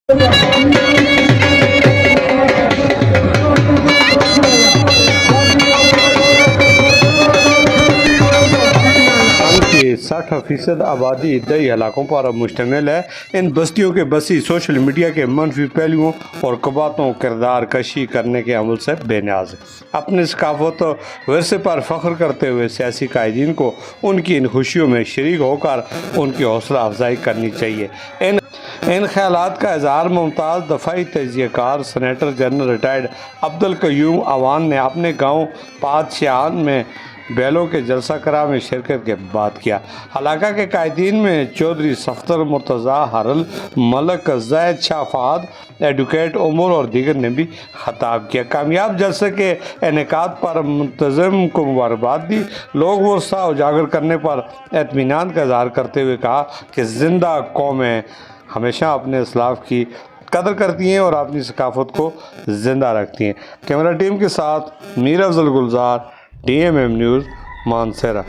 की 60% आबादी दई इलाकों पर मुश्तमिल है। इन बस्तियों के बसी सोशल मीडिया के मनफी पहलुओं और कबातों किरदार कशी करने के अमल से बेनियाज है। अपनी सकाफत वरसे पर फ़ख्र करते हुए सियासी कायदीन को उनकी इन खुशियों में शरीक होकर उनकी हौसला अफजाई करनी चाहिए। इन ख्यालात का इजहार मुमताज़ दफ़ाई तजियाकार senator general retired Abdul Qayyum Awan ने अपने गाँव पादशाहान में बैलों के जलसा करा में शिरकत के बाद किया। हलाका के कायदीन में चौधरी सफ्तर मुर्तज़ा हरल मलक जैद शाह फहद एडवोकेट उमर और दीगर ने भी खताब किया। कामयाब जलसे के इनेकाद पर मुंतज़िम को मुबारकबाद दी। लोग वो उत्साह उजागर करने पर इत्मीनान का इजहार करते हुए कहा कि जिंदा कौमें हमेशा अपने इस्लाफ की कदर करती हैं और अपनी सकाफत को ज़िंदा रखती हैं। कैमरा टीम के साथ मीर अफजल गुलजार, DMM न्यूज़, मानसरा।